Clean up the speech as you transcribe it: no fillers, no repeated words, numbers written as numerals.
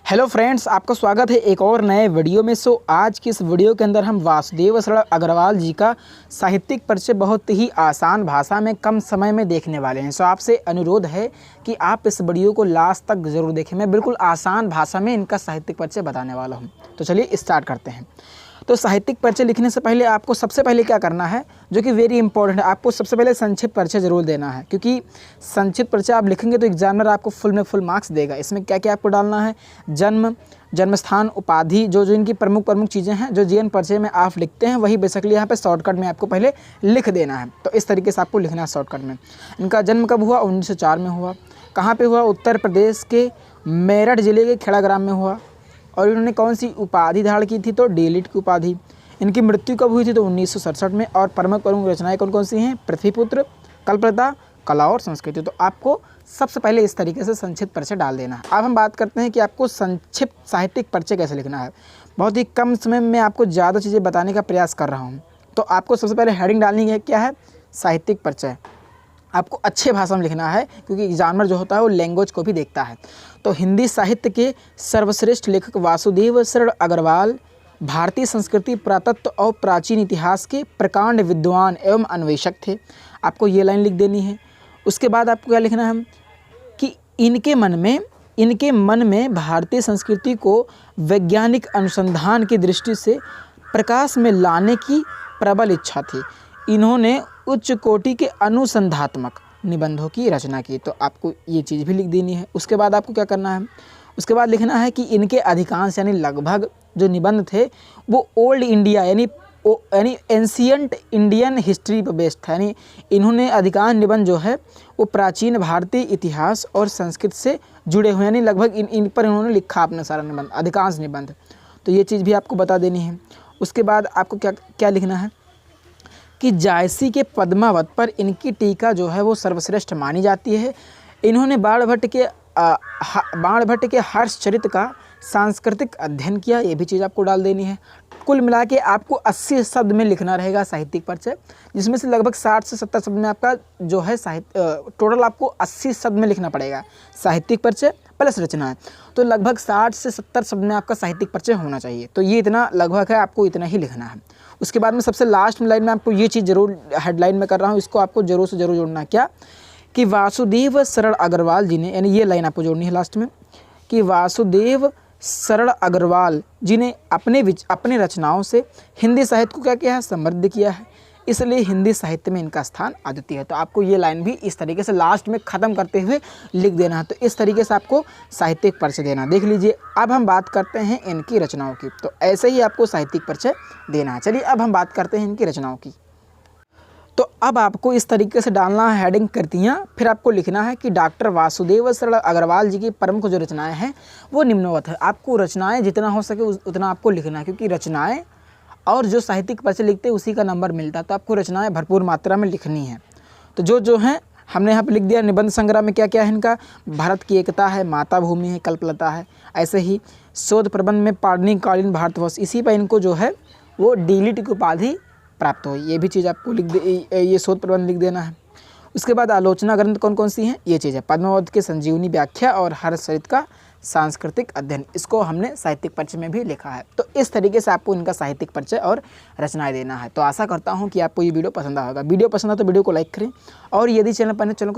Hello friends, आपका स्वागत है एक और नए वीडियो में। आज की इस वीडियो के अंदर हम वासुदेव शरण अग्रवाल जी का साहित्यिक परिचय बहुत ही आसान भाषा में कम समय में देखने वाले हैं। आपसे अनुरोध है कि आप इस वीडियो को लास्ट तक ज़रूर देखें। मैं बिल्कुल आसान भाषा में इनका साहित्यिक परिचय बताने वाला हूँ। तो चलिए स्टार्ट करते हैं। तो साहित्यिक परिचय लिखने से पहले आपको सबसे पहले क्या करना है, जो कि वेरी इंपॉर्टेंट है, आपको सबसे पहले संक्षिप्त परिचय जरूर देना है, क्योंकि संक्षिप्त परिचय आप लिखेंगे तो एग्जामिनर आपको फुल में फुल मार्क्स देगा। इसमें क्या क्या आपको डालना है, जन्म, जन्मस्थान, उपाधि, जो इनकी प्रमुख चीज़ें हैं जो जीवन परिचय में आप लिखते हैं, वही बेसिकली यहाँ पे शॉर्टकट में आपको पहले लिख देना है। तो इस तरीके से आपको लिखना है शॉर्टकट में। इनका जन्म कब हुआ? 1904 में हुआ। कहाँ पे हुआ? उत्तर प्रदेश के मेरठ जिले के खेड़ा ग्राम में हुआ। और इन्होंने कौन सी उपाधि धारण की थी? तो डी.लिट की उपाधि। इनकी मृत्यु कब हुई थी? तो 1967 में। और प्रमुख रचनाएं कौन कौन सी हैं? पृथ्वीपुत्र, कल्पलता, कला और संस्कृति। तो आपको सबसे पहले इस तरीके से संक्षिप्त परिचय डाल देना है। अब हम बात करते हैं कि आपको संक्षिप्त साहित्यिक परिचय कैसे लिखना है। बहुत ही कम समय में आपको ज़्यादा चीज़ें बताने का प्रयास कर रहा हूँ। तो आपको सबसे पहले हेडिंग डालनी है, क्या है? साहित्यिक परिचय। आपको अच्छे भाषा में लिखना है, क्योंकि एग्जामिनर जो होता है वो लैंग्वेज को भी देखता है। तो हिंदी साहित्य के सर्वश्रेष्ठ लेखक वासुदेव शरण अग्रवाल भारतीय संस्कृति, पुरातत्व और प्राचीन इतिहास के प्रकांड विद्वान एवं अन्वेषक थे। आपको ये लाइन लिख देनी है। उसके बाद आपको क्या लिखना है कि इनके मन में भारतीय संस्कृति को वैज्ञानिक अनुसंधान की दृष्टि से प्रकाश में लाने की प्रबल इच्छा थी। इन्होंने उच्च कोटि के अनुसंधात्मक निबंधों की रचना की। तो आपको ये चीज़ भी लिख देनी है। उसके बाद आपको क्या करना है? उसके बाद लिखना है कि इनके अधिकांश यानी लगभग जो निबंध थे वो ओल्ड इंडिया यानी एंशियंट इंडियन हिस्ट्री पर बेस्ड था। यानी इन्होंने अधिकांश निबंध जो है वो प्राचीन भारतीय इतिहास और संस्कृति से जुड़े हुए, यानी लगभग इन पर इन्होंने लिखा अपना सारा निबंध, अधिकांश निबंध। तो ये चीज़ भी आपको बता देनी है। उसके बाद आपको क्या लिखना है कि जायसी के पद्मावत पर इनकी टीका जो है वो सर्वश्रेष्ठ मानी जाती है। इन्होंने बाणभट्ट के हर्षचरित्र का सांस्कृतिक अध्ययन किया। ये भी चीज़ आपको डाल देनी है। कुल मिला के आपको 80 शब्द में लिखना रहेगा साहित्यिक परिचय, जिसमें से लगभग 60 से 70 शब्द में आपका जो है टोटल आपको 80 शब्द में लिखना पड़ेगा साहित्यिक परिचय प्लस रचना है। तो लगभग 60 से 70 शब्द में आपका साहित्यिक परिचय होना चाहिए। तो ये इतना लगभग है, आपको इतना ही लिखना है। उसके बाद में सबसे लास्ट में लाइन में आपको ये चीज़ जरूर हेडलाइन में कर रहा हूँ, इसको आपको जरूर से जरूर जोड़ना। क्या कि वासुदेव शरण अग्रवाल जी ने, यानी ये लाइन आपको जोड़नी है लास्ट में, कि वासुदेव शरण अग्रवाल जी ने अपने रचनाओं से हिंदी साहित्य को क्या किया है? समृद्ध किया है। इसलिए हिंदी साहित्य में इनका स्थान अद्वितीय है। तो आपको ये लाइन भी इस तरीके से लास्ट में ख़त्म करते हुए लिख देना है। तो इस तरीके से आपको साहित्यिक परिचय देना। देख लीजिए, अब हम बात करते हैं इनकी रचनाओं की। तो ऐसे ही आपको साहित्यिक परिचय देना है। चलिए अब हम बात करते हैं इनकी रचनाओं की। तो अब आपको इस तरीके से डालना है हेडिंग कृतियाँ। फिर आपको लिखना है कि डॉक्टर वासुदेव शरण अग्रवाल जी की प्रमुख जो रचनाएं हैं वो निम्नवत है। आपको रचनाएं जितना हो सके उतना आपको लिखना है, क्योंकि रचनाएं और जो साहित्यिक परिचय लिखते हैं उसी का नंबर मिलता है। तो आपको रचनाएं भरपूर मात्रा में लिखनी है। तो जो हैं हमने यहाँ पर लिख दिया। निबंध संग्रह में क्या क्या है इनका? भारत की एकता है, माता भूमि है, कल्पलता है। ऐसे ही शोध प्रबंध में पाणिनिकालीन भारतवर्ष, इसी पर इनको जो है वो डी.लिट की उपाधि प्राप्त हो। ये भी चीज़ आपको ये शोध प्रबंध लिख देना है। उसके बाद आलोचना ग्रंथ कौन कौन सी हैं? ये चीज़ है पद्मावत के संजीवनी व्याख्या और हर्षचरित्र का सांस्कृतिक अध्ययन। इसको हमने साहित्यिक परिचय में भी लिखा है। तो इस तरीके से आपको इनका साहित्यिक परिचय और रचनाएं देना है। तो आशा करता हूँ कि आपको ये वीडियो पसंद आएगा। वीडियो पसंद आए तो वीडियो को लाइक करें, और यदि चैनल पर चैनल को